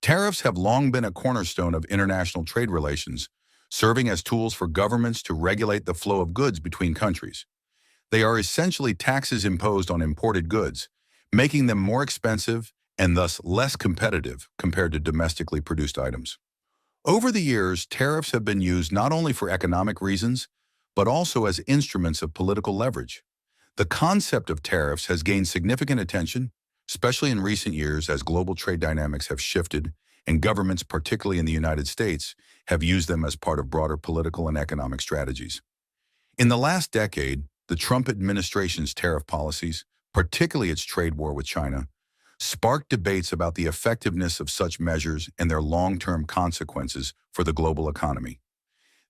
Tariffs have long been a cornerstone of international trade relations, serving as tools for governments to regulate the flow of goods between countries. They are essentially taxes imposed on imported goods, making them more expensive and thus less competitive compared to domestically produced items. Over the years, tariffs have been used not only for economic reasons, but also as instruments of political leverage. The concept of tariffs has gained significant attention, especially in recent years as global trade dynamics have shifted and governments, particularly in the United States, have used them as part of broader political and economic strategies. In the last decade, the Trump administration's tariff policies, particularly its trade war with China, sparked debates about the effectiveness of such measures and their long-term consequences for the global economy.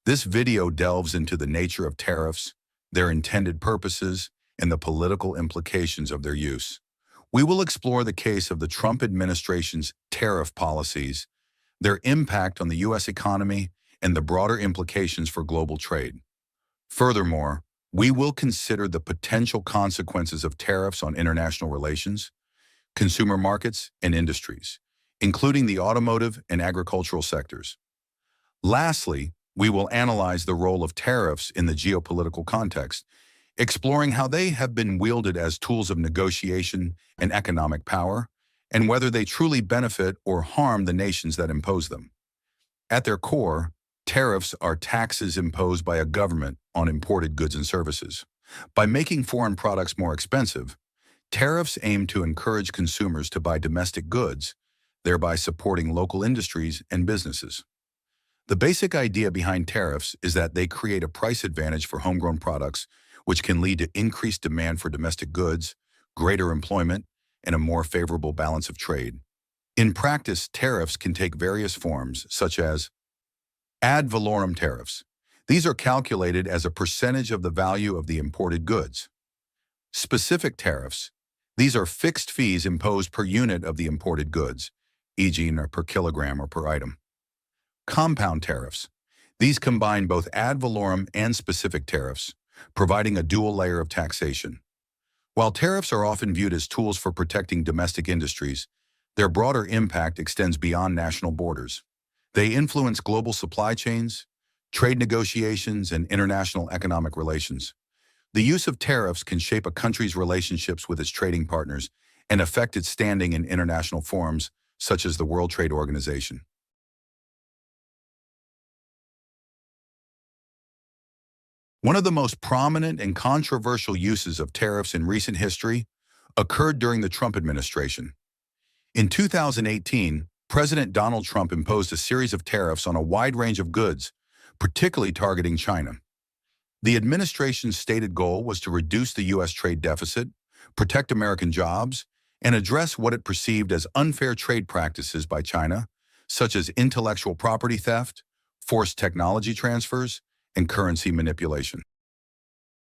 This video delves into the nature of tariffs, their intended purposes, and the political implications of their use. We will explore the case of the Trump administration's tariff policies, their impact on the U.S. economy, and the broader implications for global trade. Furthermore, we will consider the potential consequences of tariffs on international relations, consumer markets, and industries, including the automotive and agricultural sectors. Lastly, we will analyze the role of tariffs in the geopolitical context, exploring how they have been wielded as tools of negotiation and economic power, and whether they truly benefit or harm the nations that impose them. At their core, tariffs are taxes imposed by a government on imported goods and services. By making foreign products more expensive, tariffs aim to encourage consumers to buy domestic goods, thereby supporting local industries and businesses. The basic idea behind tariffs is that they create a price advantage for homegrown products, which can lead to increased demand for domestic goods, greater employment, and a more favorable balance of trade. In practice, tariffs can take various forms, such as ad valorem tariffs. These are calculated as a percentage of the value of the imported goods. Specific tariffs. These are fixed fees imposed per unit of the imported goods, e.g. per kilogram or per item. Compound tariffs. These combine both ad valorem and specific tariffs, providing a dual layer of taxation. While tariffs are often viewed as tools for protecting domestic industries, their broader impact extends beyond national borders. They influence global supply chains, trade negotiations, and international economic relations. The use of tariffs can shape a country's relationships with its trading partners and affect its standing in international forums, such as the World Trade Organization. One of the most prominent and controversial uses of tariffs in recent history occurred during the Trump administration. In 2018, President Donald Trump imposed a series of tariffs on a wide range of goods, particularly targeting China. The administration's stated goal was to reduce the U.S. trade deficit, protect American jobs, and address what it perceived as unfair trade practices by China, such as intellectual property theft, forced technology transfers, and currency manipulation.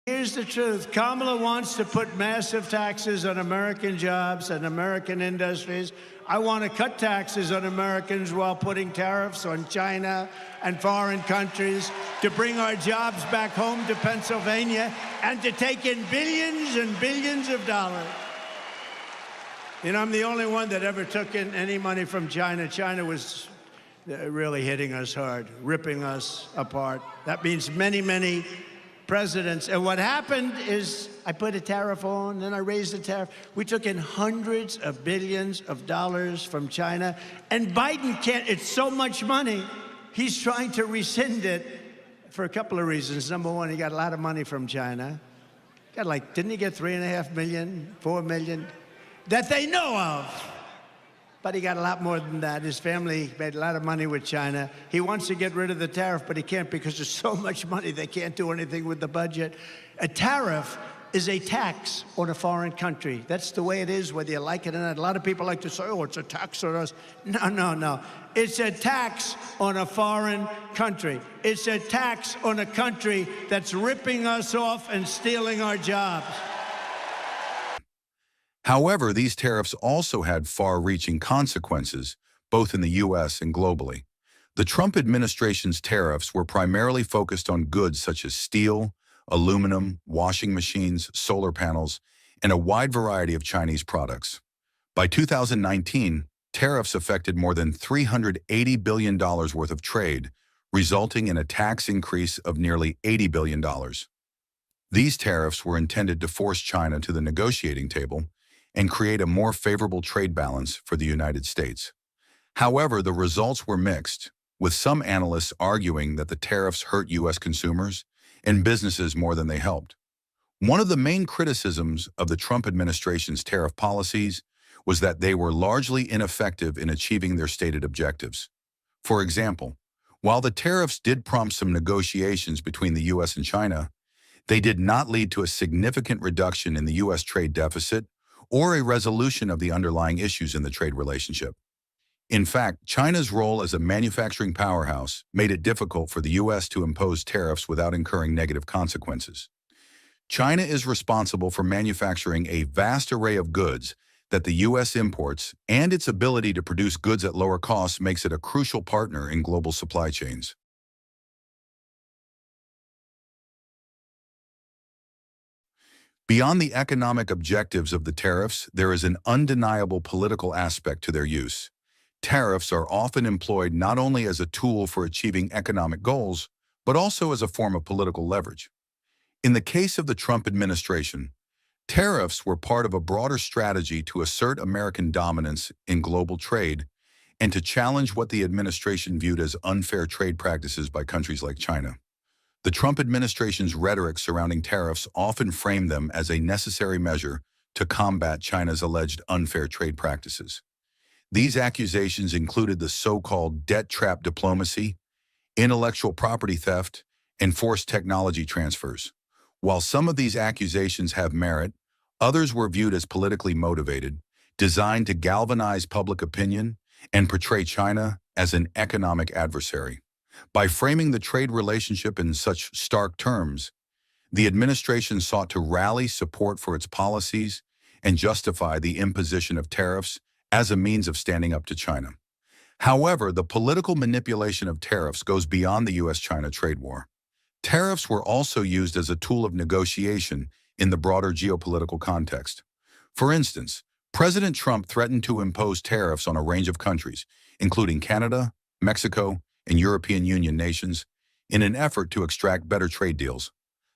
Here's the truth. Kamala wants to put massive taxes on American jobs and American industries. I want to cut taxes on Americans while putting tariffs on China and foreign countries to bring our jobs back home to Pennsylvania and to take in billions and billions of dollars. You know, I'm the only one that ever took in any money from China. China was really hitting us hard, ripping us apart. That means many, many presidents. And what happened is I put a tariff on, then I raised the tariff. We took in hundreds of billions of dollars from China. And Biden can't, it's so much money, he's trying to rescind it for a couple of reasons. Number one, he got a lot of money from China. Got like, didn't he get 3.5 million, 4 million? That they know of. But he got a lot more than that. His family made a lot of money with China. He wants to get rid of the tariff, but he can't because there's so much money they can't do anything with the budget. A tariff is a tax on a foreign country. That's the way it is, whether you like it or not. A lot of people like to say, oh, it's a tax on us. No, no, no. It's a tax on a foreign country. It's a tax on a country that's ripping us off and stealing our jobs. However, these tariffs also had far-reaching consequences, both in the U.S. and globally. The Trump administration's tariffs were primarily focused on goods such as steel, aluminum, washing machines, solar panels, and a wide variety of Chinese products. By 2019, tariffs affected more than $380 billion worth of trade, resulting in a tax increase of nearly $80 billion. These tariffs were intended to force China to the negotiating table and create a more favorable trade balance for the United States. However, the results were mixed, with some analysts arguing that the tariffs hurt U.S. consumers and businesses more than they helped. One of the main criticisms of the Trump administration's tariff policies was that they were largely ineffective in achieving their stated objectives. For example, while the tariffs did prompt some negotiations between the U.S. and China, they did not lead to a significant reduction in the U.S. trade deficit or a resolution of the underlying issues in the trade relationship. In fact, China's role as a manufacturing powerhouse made it difficult for the U.S. to impose tariffs without incurring negative consequences. China is responsible for manufacturing a vast array of goods that the U.S. imports, and its ability to produce goods at lower costs makes it a crucial partner in global supply chains. Beyond the economic objectives of the tariffs, there is an undeniable political aspect to their use. Tariffs are often employed not only as a tool for achieving economic goals, but also as a form of political leverage. In the case of the Trump administration, tariffs were part of a broader strategy to assert American dominance in global trade and to challenge what the administration viewed as unfair trade practices by countries like China. The Trump administration's rhetoric surrounding tariffs often framed them as a necessary measure to combat China's alleged unfair trade practices. These accusations included the so-called debt trap diplomacy, intellectual property theft, and forced technology transfers. While some of these accusations have merit, others were viewed as politically motivated, designed to galvanize public opinion and portray China as an economic adversary. By framing the trade relationship in such stark terms, the administration sought to rally support for its policies and justify the imposition of tariffs as a means of standing up to China. However, the political manipulation of tariffs goes beyond the U.S.-China trade war. Tariffs were also used as a tool of negotiation in the broader geopolitical context. For instance, President Trump threatened to impose tariffs on a range of countries, including Canada, Mexico, and European Union nations, in an effort to extract better trade deals.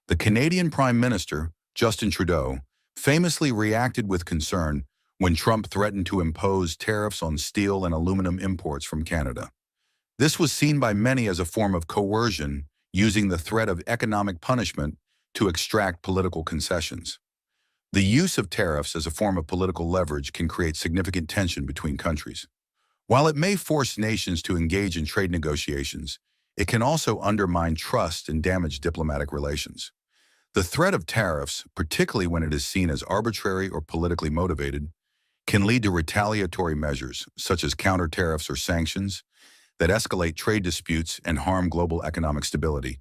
The Canadian Prime Minister, Justin Trudeau, famously reacted with concern when Trump threatened to impose tariffs on steel and aluminum imports from Canada. This was seen by many as a form of coercion, using the threat of economic punishment to extract political concessions. The use of tariffs as a form of political leverage can create significant tension between countries. While it may force nations to engage in trade negotiations, it can also undermine trust and damage diplomatic relations. The threat of tariffs, particularly when it is seen as arbitrary or politically motivated, can lead to retaliatory measures, such as counter-tariffs or sanctions, that escalate trade disputes and harm global economic stability.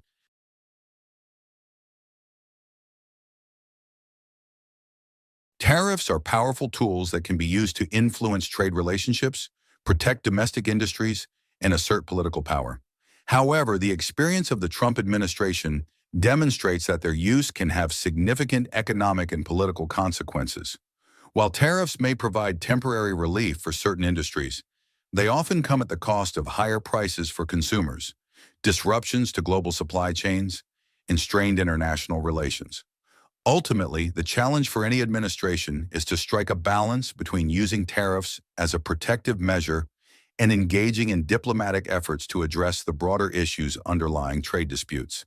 Tariffs are powerful tools that can be used to influence trade relationships, protect domestic industries, and assert political power. However, the experience of the Trump administration demonstrates that their use can have significant economic and political consequences. While tariffs may provide temporary relief for certain industries, they often come at the cost of higher prices for consumers, disruptions to global supply chains, and strained international relations. Ultimately, the challenge for any administration is to strike a balance between using tariffs as a protective measure and engaging in diplomatic efforts to address the broader issues underlying trade disputes.